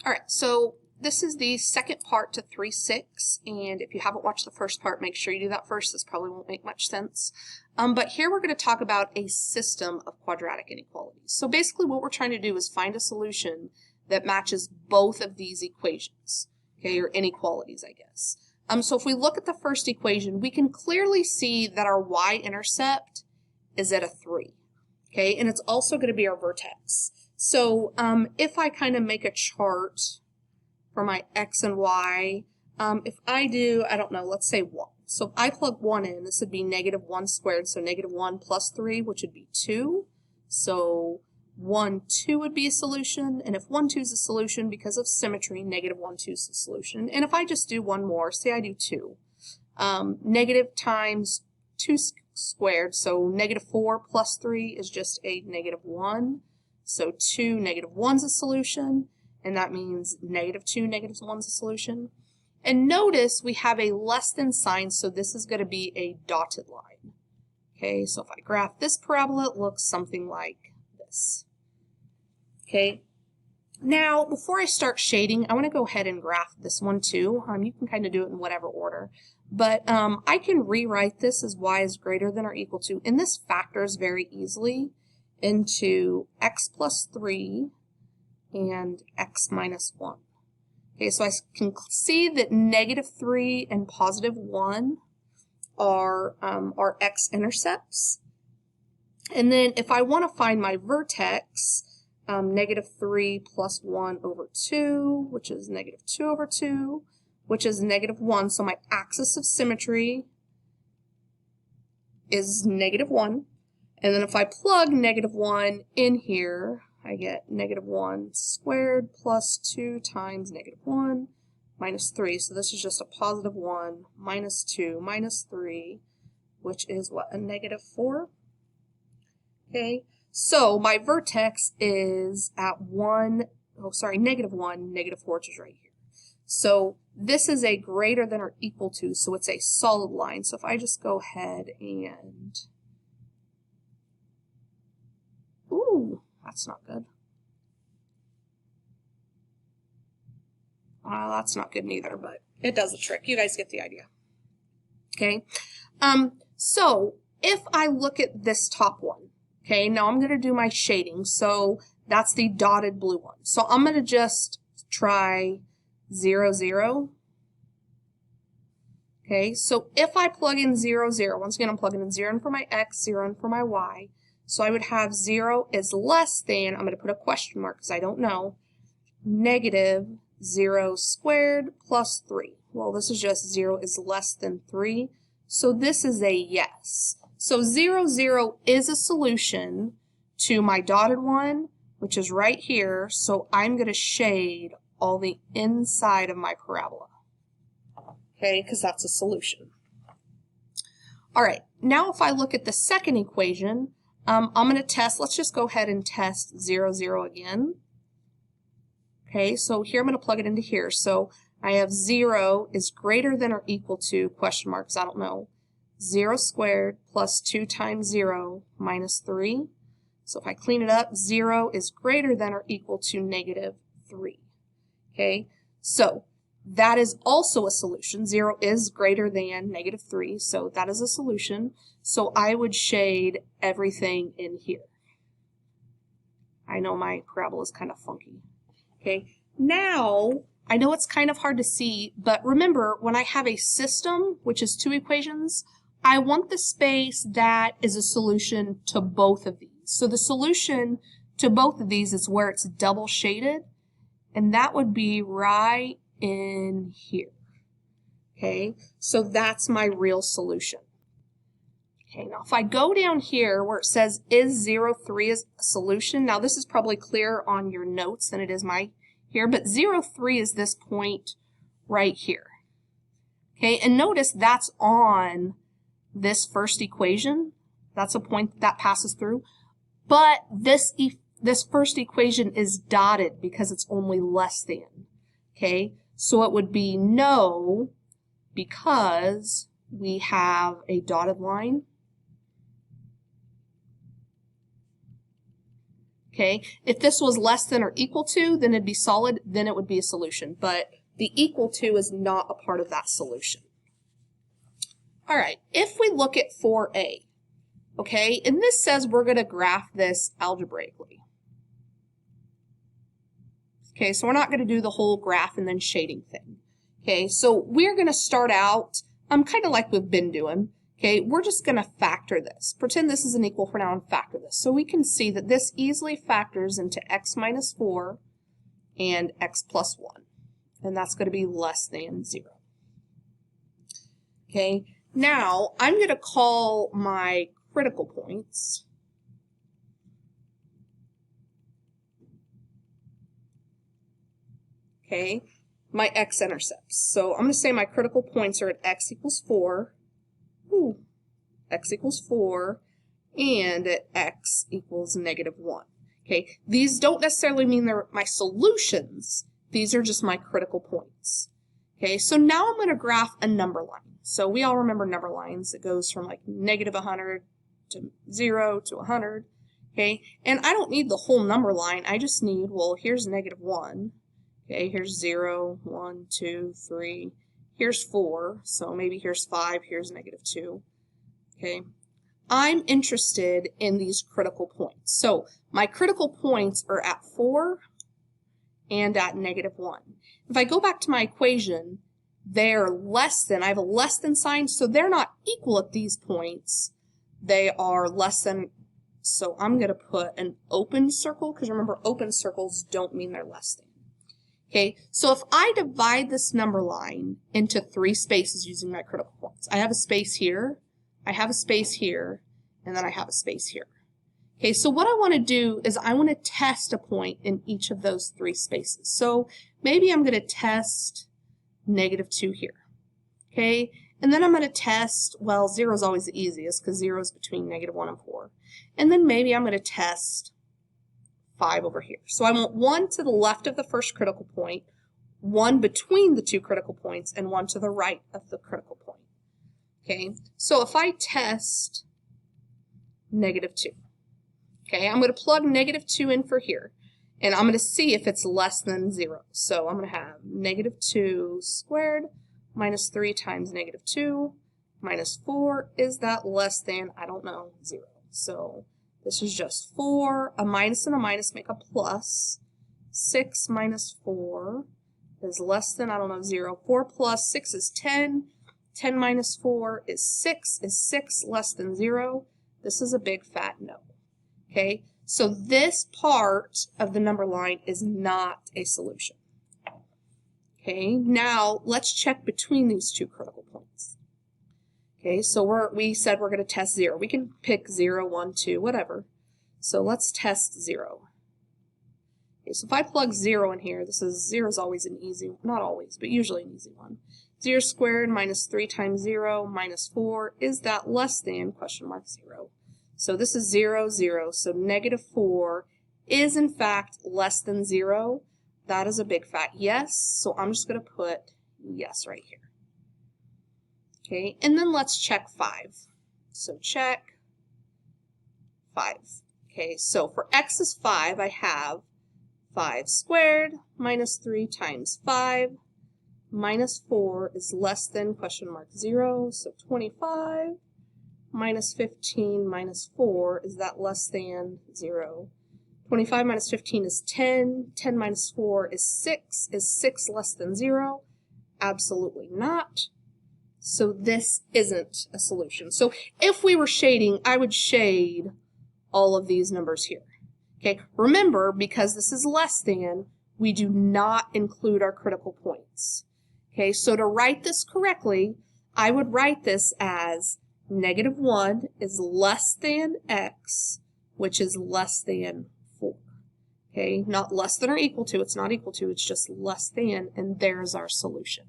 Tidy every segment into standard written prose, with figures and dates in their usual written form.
All right, so this is the second part to 3.6, and if you haven't watched the first part, make sure you do that first. This probably won't make much sense. But here we're going to talk about a system of quadratic inequalities. So basically what we're trying to do is find a solution that matches both of these equations, okay, or inequalities, I guess. So if we look at the first equation, we can clearly see that our y-intercept is at a 3, okay, and it's also going to be our vertex. So if I kind of make a chart for my x and y, if I do, I don't know, let's say 1. So if I plug 1 in, this would be negative 1 squared, so negative 1 plus 3, which would be 2. So 1, 2 would be a solution, and if 1, 2 is a solution, because of symmetry, negative 1, 2 is a solution. And if I just do one more, say I do 2, negative times 2 squared, so negative 4 plus 3 is just a negative 1. So 2, negative 1 is a solution, and that means negative 2, negative 1 is a solution. And notice we have a less than sign, so this is going to be a dotted line. Okay, so if I graph this parabola, it looks something like this. Okay, now before I start shading, I want to go ahead and graph this one too. You can kind of do it in whatever order. But I can rewrite this as y is greater than or equal to, and this factors very easily into x plus 3 and x minus 1. Okay, so I can see that negative 3 and positive 1 are our x-intercepts. And then if I want to find my vertex, negative 3 plus 1 over 2, which is negative 2 over 2, which is negative 1. So my axis of symmetry is negative 1. And then if I plug negative 1 in here, I get negative 1 squared plus 2 times negative 1 minus 3. So this is just a positive 1 minus 2 minus 3, which is what, a negative 4? Okay, so my vertex is at negative 1, negative 4, which is right here. So this is a greater than or equal to, so it's a solid line. So if I just go ahead and... Ooh, that's not good. That's not good neither, but it does the trick. You guys get the idea. Okay, so if I look at this top one, okay, now I'm going to do my shading. So that's the dotted blue one. So I'm going to just try 0, 0. Okay, so if I plug in 0, 0, once again I'm plugging in 0 in for my x, 0 in for my y. So I would have 0 is less than, I'm going to put a question mark because I don't know, negative 0 squared plus 3. Well, this is just 0 is less than 3. So this is a yes. So 0, 0 is a solution to my dotted one, which is right here. So I'm going to shade all the inside of my parabola. Okay, because that's a solution. All right, now if I look at the second equation, I'm going to test, let's just go ahead and test 0, 0 again. Okay, so here I'm going to plug it into here. So I have 0 is greater than or equal to, question marks, I don't know, 0 squared plus 2 times 0 minus 3. So if I clean it up, 0 is greater than or equal to negative 3. Okay, so that is also a solution. 0 is greater than negative 3, so that is a solution. So I would shade everything in here. I know my parabola is kind of funky. Okay, now I know it's kind of hard to see, but remember when I have a system, which is 2 equations, I want the space that is a solution to both of these. So the solution to both of these is where it's double shaded, and that would be right in here. Okay, so that's my real solution. Okay, now if I go down here where it says is 0, 3 is a solution, now this is probably clearer on your notes than it is here, but 0, 3 is this point right here. Okay, and notice that's on this first equation. That's a point that passes through. But this first equation is dotted because it's only less than. Okay, so it would be no because we have a dotted line. Okay, if this was less than or equal to, then it'd be solid, then it would be a solution. But the equal to is not a part of that solution. All right, if we look at 4a, okay, and this says we're going to graph this algebraically. Okay, so we're not going to do the whole graph and then shading thing. Okay, so we're going to start out, kind of like we've been doing. Okay, we're just going to factor this. Pretend this is an equal for now and factor this. So we can see that this easily factors into x minus 4 and x plus 1. And that's going to be less than 0. Okay, now I'm going to call my critical points. Okay, my x-intercepts. So I'm going to say my critical points are at x equals 4. X equals 4, and at x equals negative 1. Okay, these don't necessarily mean they're my solutions. These are just my critical points. Okay, so now I'm going to graph a number line. So we all remember number lines. It goes from like negative 100 to 0 to 100. Okay, and I don't need the whole number line. I just need, well, here's negative 1. Okay, here's 0, 1, 2, 3. Here's 4, so maybe here's 5, here's negative 2. Okay, I'm interested in these critical points. So my critical points are at 4 and at negative 1. If I go back to my equation, they're less than, I have a less than sign, so they're not equal at these points. They are less than, so I'm going to put an open circle, because remember, open circles don't mean they're less than. Okay, so if I divide this number line into 3 spaces using my critical points, I have a space here, I have a space here, and then I have a space here. Okay, so what I want to do is I want to test a point in each of those 3 spaces. So maybe I'm going to test negative 2 here. Okay, and then I'm going to test, well, 0 is always the easiest because 0 is between negative 1 and 4. And then maybe I'm going to test 5 over here. So I want 1 to the left of the first critical point, 1 between the 2 critical points, and 1 to the right of the critical point. Okay, so if I test negative 2, okay, I'm going to plug negative 2 in for here, and I'm going to see if it's less than 0. So I'm going to have negative 2 squared minus 3 times negative 2 minus 4. Is that less than, I don't know, 0. So this is just 4. A minus and a minus make a plus. 6 minus 4 is less than, I don't know, 0. 4 plus 6 is 10. 10 minus 4 is 6. Is 6 less than 0? This is a big fat no. Okay, so this part of the number line is not a solution. Okay, now let's check between these 2 critical points. Okay, so we said we're going to test 0. We can pick 0, 1, 2, whatever. So let's test 0. Okay, so if I plug 0 in here, 0 is always an easy, not always, but usually an easy one. 0 squared minus 3 times 0 minus 4, is that less than, question mark, 0? So this is 0, 0, so negative 4 is in fact less than 0. That is a big fat yes, so I'm just going to put yes right here. Okay, and then let's check 5. So check 5. Okay, so for x is 5, I have 5 squared minus 3 times 5 minus 4 is less than, question mark, 0, so 25 minus 15 minus 4, is that less than 0? 25 minus 15 is 10. 10 minus 4 is 6. Is 6 less than 0? Absolutely not. So this isn't a solution. So if we were shading, I would shade all of these numbers here. Okay, remember, because this is less than, we do not include our critical points. Okay, so to write this correctly, I would write this as negative 1 is less than x, which is less than 4. Okay, not less than or equal to, it's not equal to, it's just less than, and there's our solution.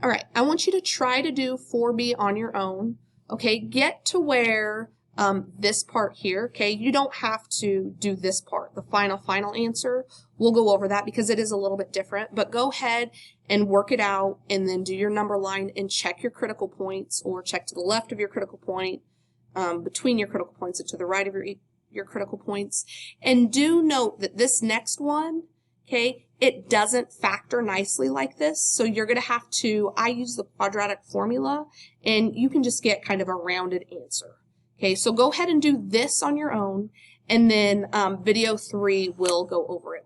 All right, I want you to try to do 4b on your own. Okay, get to where this part here, okay, you don't have to do this part, the final answer. We'll go over that because it is a little bit different, but go ahead and work it out and then do your number line and check your critical points, or check to the left of your critical point, between your critical points and to the right of your critical points. And do note that this next one, okay, it doesn't factor nicely like this. So you're going to have to, I use the quadratic formula, and you can just get kind of a rounded answer. Okay, so go ahead and do this on your own, and then video 3 will go over it